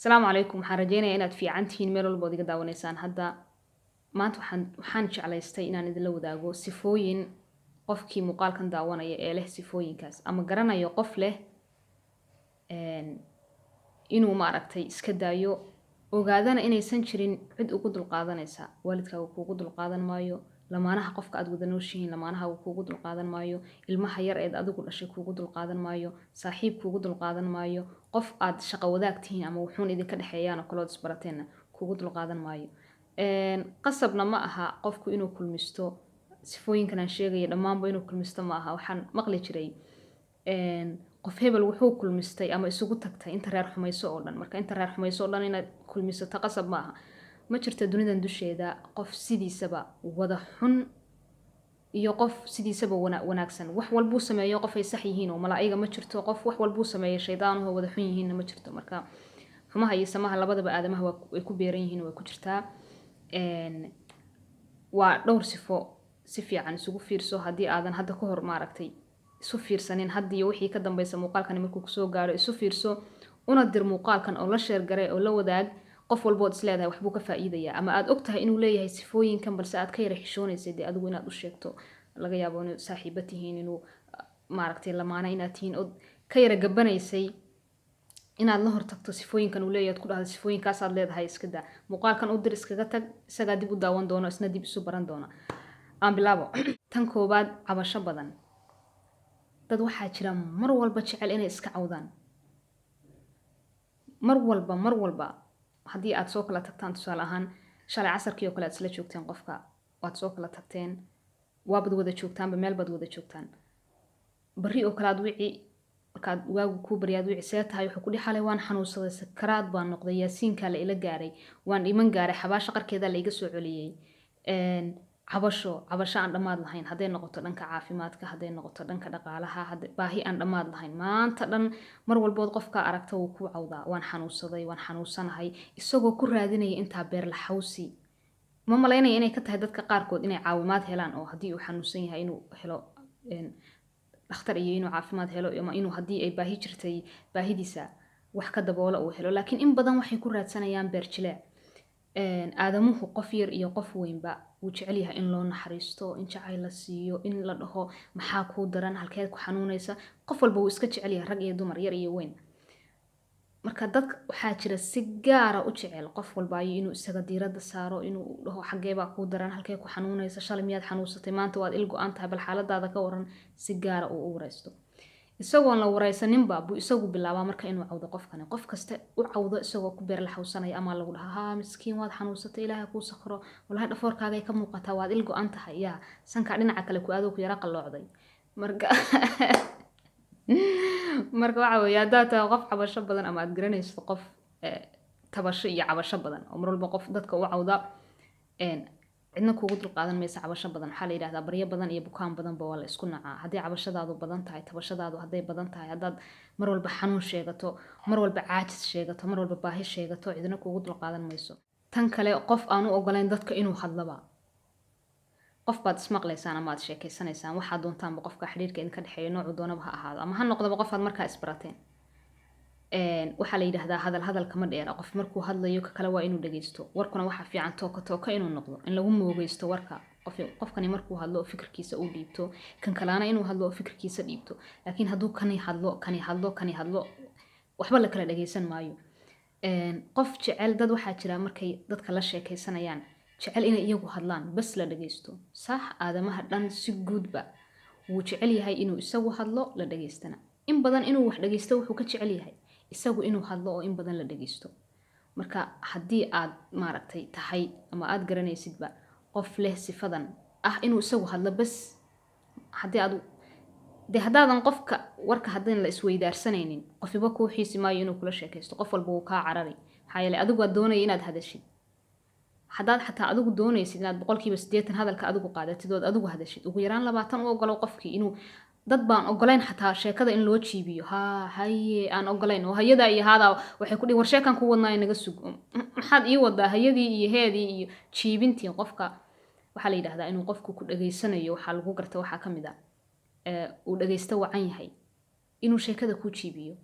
السلام عليكم waxaan rajeynayaa inaad fiican tihiin meel walba iga daawanaysaan hadda maanta waxaan jeclaystay inaan idin la wadaago sifooyin qofkii muuqaalkan daawanaya ee leh sifooyinkaas ama garanayo qof leh inuu ma aragtay iska daayo ogaadana inaysan jirin cid ugu dulqaadanaysa waalidkaaga kuugu dulqaadan maayo lamaanaha qofka aad wada nooshihiin lamaanaha kuugu dulqaadan maayo ilmaha yar ee adigu dhashay kuugu dulqaadan maayo saaxiib kuugu dulqaadan maayo qof aad shaqo wadaag tihiin ama wuxuun idinka dhexeeyaan oo kalood isbarateena kuugu dulqaadan maayo qasabna ma aha qofku inuu kulmisto sifooyinkan aan sheegaya dhammaanba inuu kulmisto ma aha waxaan maqli jiray qof hebel wuxuu kulmistay ama isugu tagtay inta reer xumayso oo dhan marka inta reer xumayso oo dhan inaad kulmisato qasab ma aha ma jirto dunidan dusheeda qof sidiisaba wada xun iyo qof sidiisaba wanaagsan wax walbuu sameeyo qof ay sax yihiin oo malaa'iga ma jirto qof wax walbuu sameeyo shaydaan oo wada xun yihiin ma jirto marka xumaha iyo samaha labadaba aadamaha way ku beeran yihiin way ku jirtaa waa dhowr sifo si fiican isugu fiirso haddii aadan hadda ka hor maaragtay isu fiirsanin haddii wixii ka dambaysa muuqaalkan markuu kusoo gaaro isu fiirso una dir muuqaalkan oo la sheer garay oo la wadaag qof walbood isleedahay waxbuu ka faa'iidayaa ama aad ogtahay inuu leeyahay sifooyinkan balse aad ka yara xishoonaysay dee adigu inaad u sheegto laga yaabo inuu saaxiibo tihiin inuu maaragtay lamaana inaad tihiin oo ka yara gabanaysay inaad la hortagto sifooyinkan uu leeyahay ku dhahdo sifooyinkaasaad leedahay iska daa muuqaalkan u dir iskaga tag isagaa dib u daawan doono isna dib isu baran doona aan bilaabo tan koobaad cabasho badan dad waxaa jira mar walba jecel inay iska cawdaan mar walba haddii aad soo kala tagtaan tusaale ahaan shalay casarkii oo kale aad isla joogteen qofka waad soo kala tagteen waabad wada joogtaanba meel baad wada joogtaan barri oo kale aad wici markaad waagu kuu baryaad wici see tahay wuxuu ku dhihi xalay waan xanuunsaday sakaraad baan noqday yaasiinkaa la ila gaaray waan dhiman gaaray xabaasha qarkeedaa la iga soo celiyey cabasho aan dhammaad lahayn hadday noqoto dhanka caafimaadka hadday noqoto dhanka dhaqaalaha baahi aan dhammaad lahayn maanta dhan mar walbood qofkaa aragta wuu ku cawdaa waan xanuunsaday waan xanuunsanahay isagoo ku raadinaya intaa beer la xawsi ma malaynaya inay ka tahay dadka qaarkood inay caawimaad helaan oo haddii uu xanuunsan yahay inuu helo dhakhtar iyo inuu caafimaad helo ama inuu haddii ay baahi jirtay baahidiisa wax ka daboola uu helo laakiin in badan waxay ku raadsanayaan beer jileec aadamuhu qof yar iyo qof weynba wuu jecel yahay in loo naxariisto in jacayl la siiyo in la dhaho maxaa kuu daran halkeed ku xanuunaysa qof walba wuu iska jecel yahay rag iyo dumar yar iyo weyn marka dad waxaa jira si gaara u jecel qof walba inuu isaga diiradda saaro inuu dhaho xageebaa kuu daran halkee ku xanuunaysa shalay miyaad xanuunsatay maanta waad il go-an tahay bal xaaladaada ka waran si gaara uu u waraysto isagoon la waraysaninba buu isagu bilaabaa marka inuu cawdo qofkani qof kasta u cawdo isagoo ku beer la xawsanaya ama lagu dhahaa haa miskiin waad xanuunsatay ilaahay kuu sakhro wallahi dhafoorkaaga ka muuqataa waad il go-an tahay yaa sanka dhinaca kale ku aadoo ku yara qalloocday marka waxa weeye haddaad tahay qof cabasho badan ama aad garanayso qof tabasho iyo cabasho badan oo mar walba qof dadka u cawda cidna kuugu dulqaadan maysa cabasho badan waxaa la yidhahdaa baryo badan iyo bukaan badanba waa la isku nacaa haddii cabashadaadu badan tahay tabashadaadu hadday badan tahay haddaad mar walba xanuun sheegato mar walba caajis sheegato mar walba baahi sheegato cidna kuugu dulqaadan mayso tan kale qof aan u ogolayn dadka inuu hadlaba qof baad ismaqlaysaan ama aad sheekaysanaysaan waxaad doontaanba qofka xiriirka idinka dhexeeya noocu doonaba ha ahaado ama ha noqdaba qof aad markaa isbarateen waxaa la yidhaahdaa hadal kama dheera qof markuu hadlayo ka kale waa inuu dhageysto warkuna waxaa fiican tooka inuu noqdo in lagu moogeysto warka qofkani markuu hadlo oo fikirkiisa uu dhiibto kan kalena inuu hadlo oo fikirkiisa dhiibto laakiin hadduu kani hadlo waxba la kala dhageysan maayo qof jecel dad waxaa jira markay dadka la sheekaysanayaan jecel inay iyagu hadlaan bas la dhageysto sax aadamaha dhan si guudba wuu jecel yahay inuu isagu hadlo la dhageystana in badan inuu wax dhageysto wuxuu ka jecel yahay isagu inuu hadlo oo in badan la dhageysto marka haddii aad maaragtay tahay ama aad garanaysidba qof leh sifadan ah inuu isagu hadlo bas haddaadan qofka warka haddaan la isweydaarsanaynin qofiba kuu xiisi maayo inuu kula sheekaysto qof walba wuu kaa carari maxaa yeelay adigu aad doonaya inaad hadashid haddaad xataa adigu doonaysid inaad 80% hadalka adigu qaadatid ood adigu hadashid ugu yaraan 20 u ogolow qofkii inuu dad baan ogolayn xataa sheekada in loo jiibiyo haye aan ogolayn oo hayada iyo hada waxay ku dhig war sheekan ku wadnaa inaga sug maxaad ii wadaa hayadii iyo heedii iyo jiibintii qofka waxa la yiraahdaa inuu qofku ku dhageysanayo waxa lagu gartaa waxa kamid ah uu dhageysto wacan yahay inuu sheekada ku jiibiyo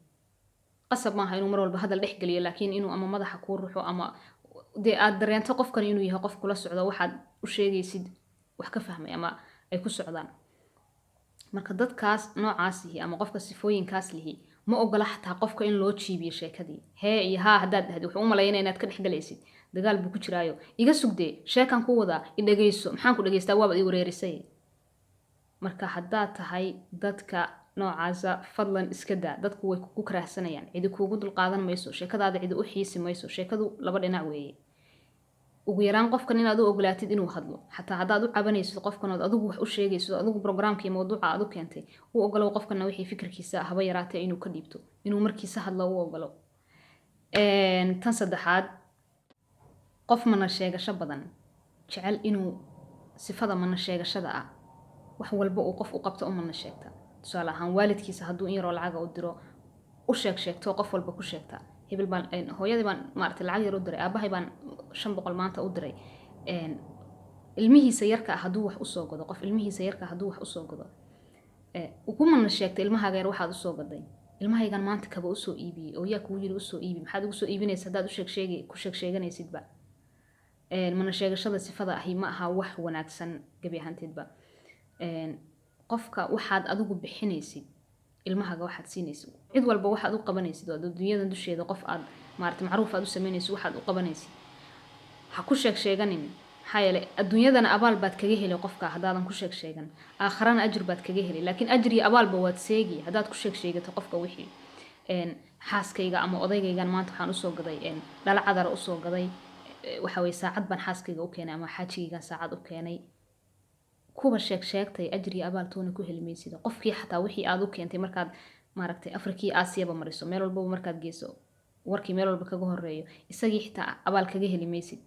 qasab maaha inuu mar walba hadal dhex geliyo laakiin inuu ama madaxa kuu ruxo ama dee aad dareento qofkan inuu yahay qof kula socdo waxaad u sheegaysid wax ka fahmay ama ay ku socdaan. marka dadkaas noocaas lihi ama qofka sifooyinkaas lihi ma ogola xataa qofka in loo jiibiyo sheekadii hee iyo haa haddaad dhahdi wuxuu u malaynaya inaad ka dhex galaysid dagaal buu ku jiraayo iga sugdee sheekan ku wadaa i dhegayso maxaan ku dhegaystaa waaba i wareerisay. marka haddaad tahay dadka noocaasa fadlan iska daa dadku way kugu karaahsanayaan cidi kuugu dulqaadan mayso sheekadaada cidi u xiisi mayso sheekadu laba dhinac weeye. ugu yaraan qofkan inaad u ogolaatid inuu hadlo xataa haddaad u cabanaysid qofkan ood adigu wax u sheegaysid adigu programka iyo mawduuca aad u keentay u ogolow qofkana wixii fikirkiisa haba yaraatee inuu ka dhiibto inuu markiisa hadlo u ogolow. tan saddexaad qof mana sheegasho badan jecel inuu sifada mana sheegashada ah wax walba uu qof u qabto u mana sheegta. tusaale ahaan waalidkiisa hadduu in yaroo lacaga u diro u sheegto qof walba ku sheegta hebel baan hooyadii baan maartay lacag yar u diray aabahay baan 500 maanta u diray ilmihiisa yarka hadduu wax u soo godo qof ilmihiisa yarka hadduu wax u soo godo ugu mana sheegtay ilmahaaga yar waxaad u soo gaday ilmahaygan maanta kaba u soo iibiyay oo yaa kugu yiri u soo iibi maxaad ugu soo iibinaysaa haddaad u sheeganaysidba. mana sheegashada sifada ahi ma aha wax wanaagsan gabi ahaanteedba. qofka waxaad adigu bixinaysid ilmahaaga waxaad siinaysid cid walba waxaad u qabanaysid oo adduunyada dusheeda qof aad maartay macruuf aad u sameynaysid waxaad u qabanaysid ha ku sheeganin maxaa yeelay adduunyadana abaal baad kaga heli qofka haddaadan ku sheegan aakharana ajir baad kaga heli laakiin ajir iyo abaalba waad seegi haddaad ku sheegato qofka wixii xaaskayga ama odaygaygan maanta waxaan u soo gaday dhala cadar u soo gaday waxa way saacad baan xaaskayga u keenay ama xaajigaygan saacad u keenay kuba sheegtay ajir iyo abaal toona ku heli maysid qofkii xataa wixii aad u keentay markaad maaragtay Afrikii Aasiyaba mariso meel walba markaad geeso warkii meel walba kaga horeeyo isagii xitaa abaal kaga heli maysid.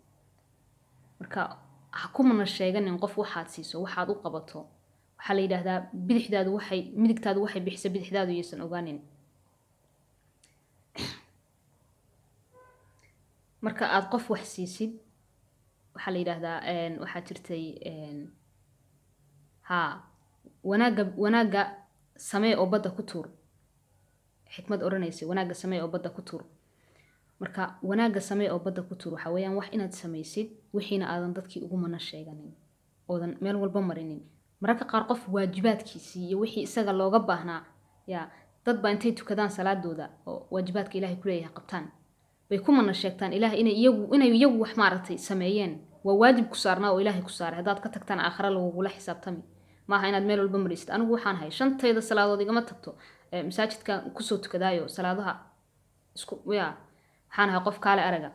marka ha ku mana sheeganin qof waxaad siiso waxaad u qabato waxa la yiraahdaa midigtaadu waxay bixisay bidixdaadu yeesan ogaanin. marka aad qof wax siisid waxa la yiraahdaa waxa jirtay wanaaga samee oo badda ku tuur xikmad oranaysa wanaaga samee oo badda ku tuur. marka wanaaga samee oo badda ku tuur waxa weeyaan wax inaad samaysid wixiina aadan dadkii ugu mana sheeganin oodan meel walba marinin. mararka qaar qof waajibaadkiisii iyo wixii isaga looga baahnaa dad baa intay tukadaan salaadooda oo waajibaadka Ilaahay ku leeyahay qabtaan bay ku mana sheegtaan Ilaahay inay iyagu wax maaragtay sameeyeen waa waajib ku saarnaa oo Ilaahay ku saaray haddaad ka tagtaan aakhira lagugula xisaabtami maaha inaad meel walba marisid. anigu waxaan hay 5 salaadood igama tagto masaajidka ku soo tukadaayo salaadaha isku waxaan hay qof kaale araga.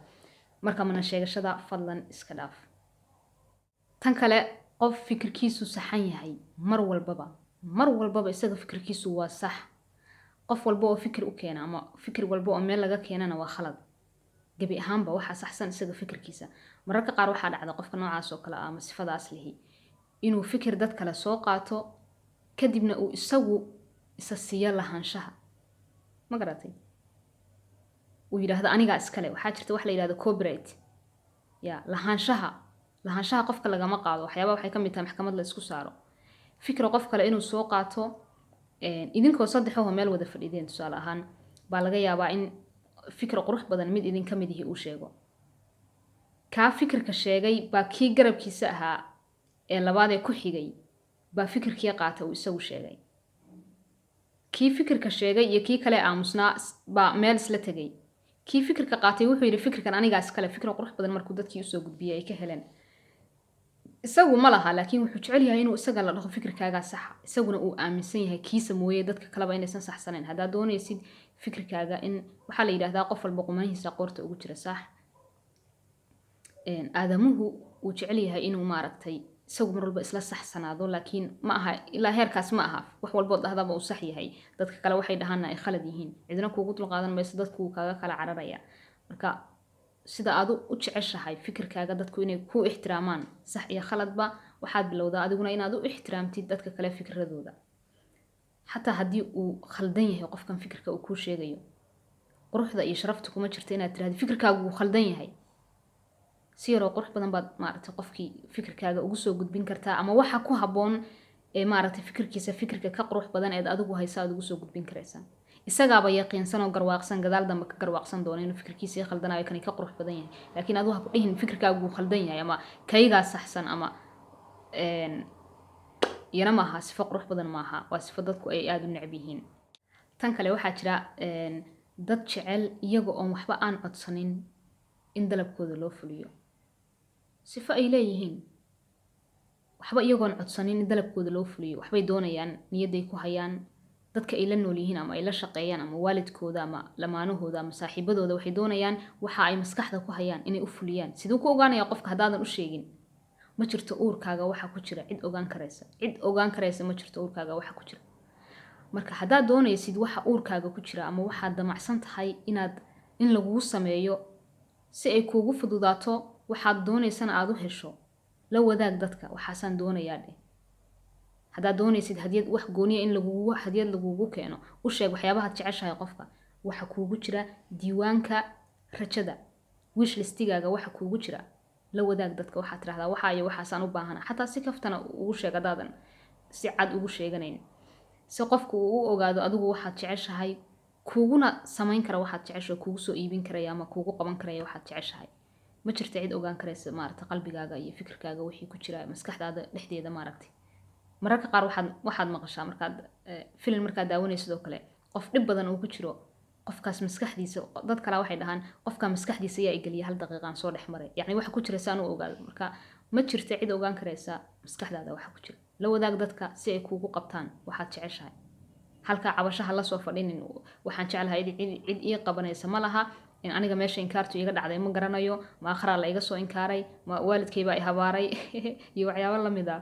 marka mana sheegashada fadlan iska dhaaf. tan kale qof fikirkiisu saxan yahay mar walbaba isaga fikirkiisu waa sax. qof walba oo fikir u keena ama fikir walba oo meel laga keenana waa khalad gabi ahaanba waxa saxsan isaga fikirkiisa. mararka qaar waxa dhacda qofka noocaas oo kale ama sifadaas lihi inuu fikir dad kale soo qaato kadibna uu isagu isa siiyo lahaanshaha ma garatay uu yiraahdo aniga iskale waxa jirta wax la yiraahdo copyright lahaanshaha qofka lagama qaado waxyaabo waxay ka mid tahay maxkamad la isku saaro fikir qof kale inuu soo qaato idinkoo saddexoo meel wada fadhideen tusaale ahaan baa laga yaabaa in fikir qurux badan mid idin ka mid yahay uu sheego ka fikirka sheegay baa kii garabkiisa ahaa ee labaad ee ku xigay baa fikirkii qaata uu isagu sheegay kii fikirka sheegay iyo kii kale aamusnaa baa meel isla tagay kii fikirka qaatay wuxuu yiri fikirkan aniga iskale fikir qurux badan markuu dadkii u soo gudbiyay ay ka heleen isagu ma laha laakiin wuxuu jecel yahay inuu isaga la dhaho fikirkaaga sax isaguna uu aaminsan yahay kiisa mooyee dadka kaleba inaysan saxsanayn haddaad doonaysid fikirkaaga in waxa la yiraahdaa qof walba qumanihiisa qoorta ugu jira sax aadamuhu uu jecel yahay inuu maaragtay isagu mar walba isla saxsanaado laakiin ma aha ilaa heerkaas ma aha wax walba dhahdaba uu sax yahay dadka kale waxay dhahaan ay khalad yihiin cidna kuugu dul qaadan mayso dadku kaaga kala cararaya. marka sida aad u jeceshahay fikirkaaga dadku inay ku ixtiraamaan sax iyo khaladba waxaad bilowdaa adiguna inaad u ixtiraamtid dadka kale fikradooda xataa haddii uu khaldan yahay qofkan fikirka uu ku sheegayo quruxda iyo sharafta kuma jirto inaad tiraahdo fikirkaagu uu khaldan yahay si yar oo qurux badan baad maaragtay qofkii fikirkaaga ugu soo gudbin kartaa ama waxa ku haboon ee maaragtay fikirkiisa fikirka ka qurux badan ee adigu hayso aad ugu soo gudbin karaysaa isagaaba yaqiinsan oo garwaaqsan gadaal dambe ka garwaaqsan doona inuu fikirkiisa khaldanayo kan ka qurux badan yahay laakiin adigu ha ku dhihin fikirkaagu wuu khaldan yahay ama kaygaa saxsan ama iyana maaha sifo qurux badan maaha waa sifo dadku ay aada u necb yihiin tan kale waxaa jira dad jecel iyaga oon waxba aan codsanin in dalabkooda loo fuliyo sifo ay leeyihiin waxba iyagoon codsanin in dalabkooda loo fuliyo waxbay doonayaan niyadday ku hayaan dadka ay la nool yihiin ama ay la shaqeeyaan ama waalidkooda ama lamaanahooda ama saaxiibadooda waxay doonayaan waxa ay maskaxda ku hayaan inay u fuliyaan siduu ku ogaanaya qofka haddaadan u sheegin ma jirto uurkaaga waxa ku jira cid ogaan karaysa ma jirto uurkaaga waxa ku jira marka haddaad doonaysid waxa uurkaaga ku jira ama waxaad damacsan tahay in lagugu sameeyo si ay kuugu fududaato waxaad doonaysana aad u hesho la wadaag dadka waxaasaan doonayaa dheh haddaad doonaysid hadiyad wax gooniya in hadiyad lagugu keeno u sheeg waxyaabahaad jeceshahay qofka waxa kuugu jira diiwaanka rajada wishlistigaaga waxa kuugu jira la wadaag dadka waxaad tirahdaa waxa iyo waxaasaan u baahana xataa si kaftana ugu sheeg haddaadan si cad ugu sheeganayn si qofku uu u ogaado adigu waxaad jeceshahay kuuguna samayn kara waxaad jeceshahay kuugu soo iibin karaya ama kuugu qaban karaya waxaad jeceshahay ma jirta cid ogaan karaysa maaragtay qalbigaaga iyo fikirkaaga wixii ku jira maskaxdaada dhexdeeda maaragtay mararka qaar waxaad maqashaa film markaad daawanayso sidoo kale qof dhib badan uu ku jiro qofkaas maskaxdiisa dad kale waxay dhahaan qofka maskaxdiisa ayaa igaliya hal daqiiqaan soo dhex maray yacni waxa ku jira saan u ogaado marka ma jirta cid ogaan karaysa maskaxdaada waxa ku jira la wadaag dadka si ay kuugu qabtaan waxaad jeceshahay halka cabashaha la soo fadhinin waxaan jeclahay cid ii qabanaysa ma laha in aniga meesha inkaartu iga dhacday ma garanayo ma akhraa la iga soo inkaaray ma waalidkaybaa i habaaray iyo waxyaabo la mid ah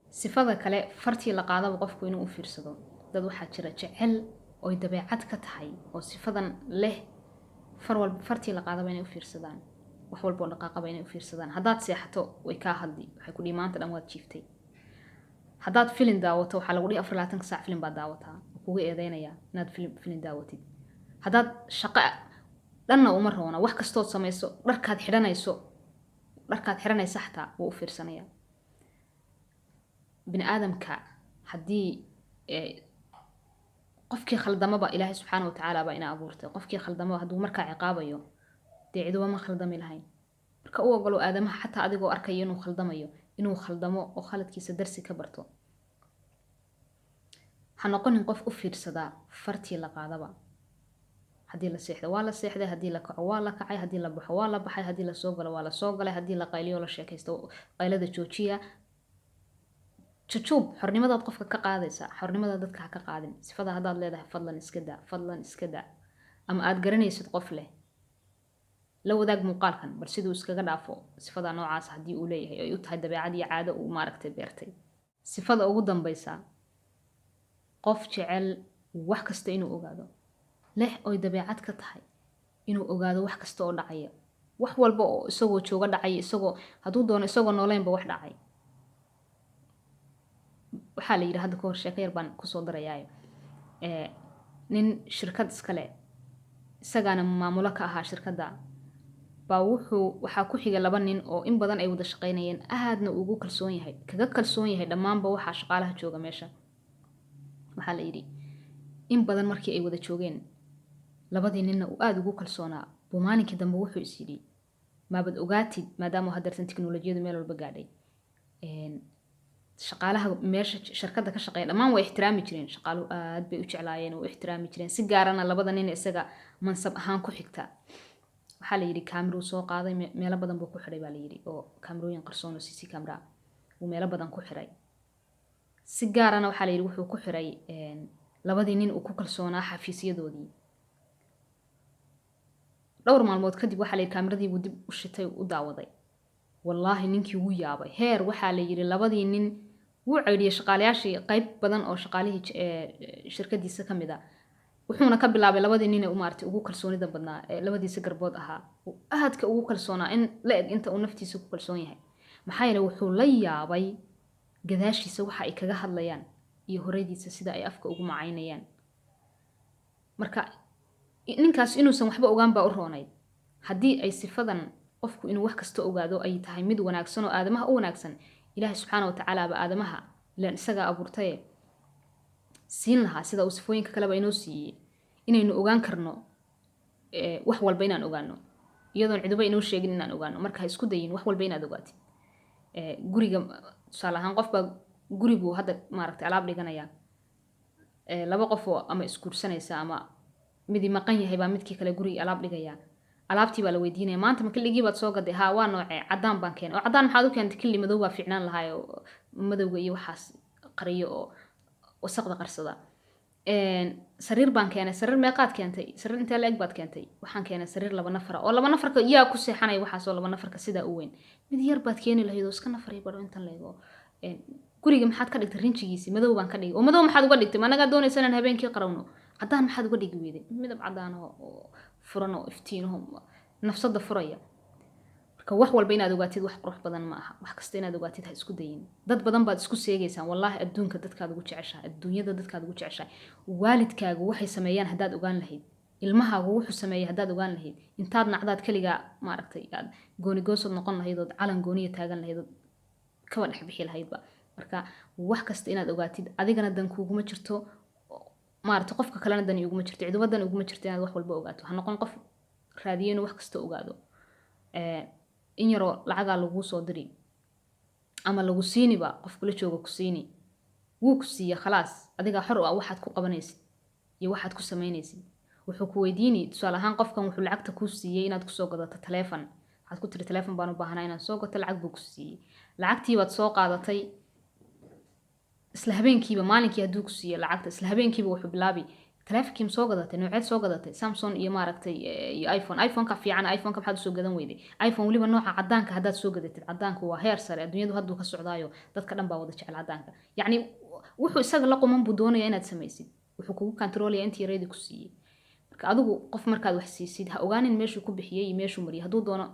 sifada kale fartii la qaadaba qofku inuu u fiirsado dad waxaa jira jecel oy dabeecad ka tahay oo sifadan leh fartii la qaadaba inay u fiirsadaan wax walboo dhaqaaqaba inay u fiirsadaan haddaad seexato way kaa hadli waxay ku dhihi maanta dhan waad jiiftay haddaad filin daawato waxaa lagu dhihi 24 saac filin baad daawataa kugu eedeynayaa inaad filin daawatid haddaad shaqo dhanna uma roona wax kastood samayso dharkaad xidhanaysa xataa wuu u fiirsanayaa bini aadamka haddii qofkii khaldamaba ilaahay subxaana watacaala baa ina abuurtay qofkii khaldamaba hadduu markaa ciqaabayo dee ciduba ma khaldami lahayn marka u ogolo aadamaha xataa adigoo arkayo inuu khaldamayo inuu khaldamo oo khaladkiisa darsi ka barto ha noqonin qof u fiirsadaa fartii la qaadaba haddii la seexdo waa la seexday haddii la kaco waa la kacay haddii la baxo waa la baxay haddii la soo galo waa la soo galay haddii la qayliyo la sheekaysto qaylada joojiya jujuub xornimadaad qofka ka qaadaysa xornimada dadka ha ka qaadin sifada haddaad leedahay fadlan iska daa ama aad garanaysid qof leh la wadaag muuqaalkan bal siduu iskaga dhaafo sifada noocaas haddii uu leeyahay ay u tahay dabeecad iyo caado uu maaragtay beertay sifada ugu dambaysa qof jecel wax kasta inuu ogaado leh oy dabeecad ka tahay inuu ogaado wax kasta oo dhacaya wax walba oo isagoo jooga dhacay isagoo hadduu doono isagoo nooleynba wax dhacay waxaa la yidhi hadda ka hor sheeko yar baan kusoo darayaayo nin shirkad iskale isagaana maamulo ka ahaa shirkadda baa waxaa ku xiga 2 nin oo in badan ay wada shaqaynayeen aadna ugu kalsoon yahay kaga kalsoon yahay dhammaanba waxaa shaqaalaha jooga meesha waxaa la yidhi in badan markii ay wada joogeen 2 ninna uu aada ugu kalsoonaa buu maalinkii dambe wuxuu is yidhi maabad ogaatid maadaama hadeertan tiknolojiyadu meel walba gaadhay shaqaalaha meesha shirkadda ka shaqeeya dhammaan way ixtiraami jireen shaqaaluhu aad bay u jeclaayeen oo ixtiraami jireen si gaarana 2 nin isaga mansab ahaan ku xigta waxaa la yidhi kaamiro soo qaaday meelo badan buu ku xiray baa la yidhi oo kaamirooyin qarsoon oo cc camera uu meelo badan ku xiray si gaarana waxaa la yidhi wuxuu ku xiray 2 nin uu ku kalsoonaa xafiisyadoodii dhowr maalmood kadib waxaa la yidhi kaamiradii buu dib u shitay u daawaday wallaahi ninkii wuu yaabay heer waxaa la yidhi 2 nin wuu ceydhiyay shaqaalayaashii qayb badan oo shaqaalihii shirkadiisa ka mid ah wuxuuna ka bilaabay 2 nin ee maartay ugu kalsoonida badnaa ee 2diisa garbood ahaa uu aadka ugu kalsoonaa in la eg inta uu naftiisa ku kalsoon yahay maxaa yeelay wuxuu la yaabay gadaashiisa waxa ay kaga hadlayaan iyo horeydiisa sida ay afka ugu macaynayaan marka ninkaas inuusan waxba ogaan baa u roonayd haddii ay sifadan qofku inuu wax kasta ogaado ay tahay mid wanaagsan oo aadamaha u wanaagsan ilaahay subxaana watacaala ba aadamaha ilaan isagaa abuurtaye siin lahaa sida uu sifooyinka kaleba inoo siiyey inaynu ogaan karno wax walba inaan ogaano iyadoon ciduba inoo sheegin inaan ogaano marka ha isku dayin wax walba inaad ogaatid guriga tusaale ahaan qof baa gurigu hadda maaragtay alaab dhiganaya laba qof oo ama isguursanaysa ama midi maqan yahay baa midkii kale guriga alaab dhigaya alaabtii baa la weydiinaya maanta ma killigii baad soo gaday haa waa noocee caddaan baan keenay oo caddaan maxaad u keentay killi madow baa fiicnaan lahaay oo madowga iyo waxaas qariyo oo wasaqda qarsada sariir baan keenay sariir meeqaad keentay sariir intee la eg baad keentay waxaan keenay sariir 2 nafar oo 2 nafarka yaa ku seexanay waxaas oo 2 nafarka sidaa u weyn mid yar baad keeni lahayd oo iska nafaray baro intan leego guriga maxaad ka dhigtay rinjigiisi madow baan ka dhigay oo madow maxaad uga dhigtay managa doonaysan inaan habeenkii qarawno caddaan maxaad uga dhigi weeday midab caddaan oo furan oo iftiinaho nafsada furaya marka wax walba inaad ogaatid wax qurux badan ma aha wax kasta inaad ogaatid ha isku dayin dad badan baad isku seegaysaan wallahi adduunka dadkaad ugu jeceshahay adduunyada dadkaad ugu jeceshahay waalidkaagu waxay sameeyaan haddaad ogaan lahayd ilmahaagu wuxuu sameeyay haddaad ogaan lahayd intaad nacdaad kaligaa maaragtay aad gooni goosod noqon lahayd oo calan gooniya taagan lahayd oo kaba dhex bixi lahaydba marka wax kasta inaad ogaatid adigana dan kuuguma jirto maaragtay qofka kalena dan iguma jirto ciduba dan iguma jirto inaad wax walba ogaato ha noqon qof raadiyeen wax kasta ogaado in yaroo lacagaa lagu soo diri ama lagu siiniba qof kula jooga ku siini wuu ku siiya khalaas adiga xor u ah waxaad ku qabanaysid iyo waxaad ku samaynaysid wuxuu ku weydiini tusaale ahaan qofkan wuxuu lacagta ku siiyay inaad ku soo gadato telefoon waxaad ku tiri telefoon baan u baahanaa inaan soo gato lacag buu ku siiyay lacagtii baad soo qaadatay isla habeenkiiba maalinkii hadduu ku siiyo lacagta isla habeenkiiba wuxuu bilaabi telefonkii soo gadatay nooceed soo gadatay Samsung iyo maaragtay iyo iPhone ka fiican iPhone ka maxaad soo gadan weyday iPhone waliba nooca caddaanka haddaad soo gadatid caddaanku waa heer sare adduunyadu hadduu ka socdaayo dadka dhan baa wada jecel caddaanka yacni wuxuu isaga la quman buu doonaya inaad samaysid wuxuu kugu controlaya intii yareedii ku siiyey marka adigu qof markaad wax siisid ha ogaanin meeshuu ku bixiyey iyo meeshuu mariyay hadduu doono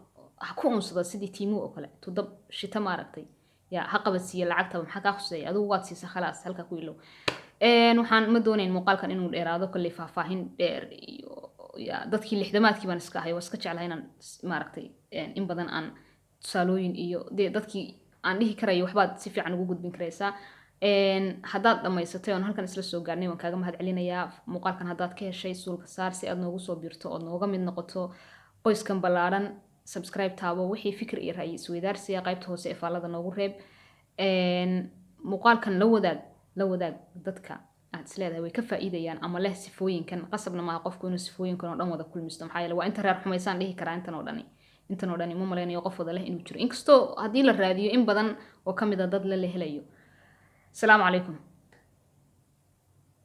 ha ku unsado sidii tiimuu oo kale tudab shita maaragtay yaa ha qabadsiiya lacagtaba maxaa kaa khuseeya adigu waad siisa khalaas halka ku ilow waxaan ma doonayn muuqaalkan inuu dheeraado kolley faahfaahin dheer iyo dadkii lixdamaadkii baan iska ahay waa iska jeclahay inaan maaragtay in badan aan tusaalooyin iyo dee dadkii aan dhihi karayo waxbaad si fiican ugu gudbin karaysaa haddaad dhammaysatay oon halkan isla soo gaarnay waan kaaga mahad celinayaa muuqaalkan haddaad ka heshay suulka saar si aad noogu soo biirto ood nooga mid noqoto qoyskan ballaaran subscribe taabo wixii fikir iyo ra'yi isweydaarsiya qaybta hoose ee faallada noogu reeb muuqaalkan la wadaag dadka aad isleedahay way ka faa'iidayaan ama leh sifooyinkan qasabna maaha qofku inuu sifooyinkan oo dhan wada kulmisto maxaa yeelay waa inta reer xumaysaan dhihi karaa intan oo dhani ma malaynayo qof wada leh inuu jiro inkastoo haddii la raadiyo in badan oo ka mid a dad la helayo asalaamu calaykum